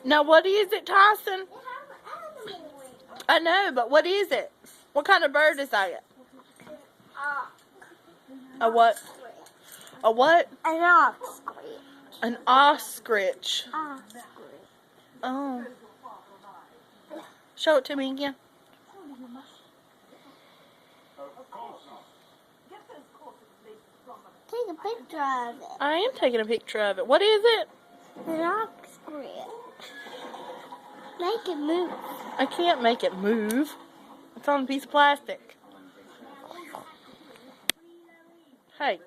Now, what is it, Tyson? I know, but what is it? What kind of bird is that? A what? A what? An ostrich. An ostrich. Ostrich. Oh. Show it to me again. Take a picture of it. I am taking a picture of it. What is it? An ostrich. Make it move. I can't make it move. It's on a piece of plastic. Hey.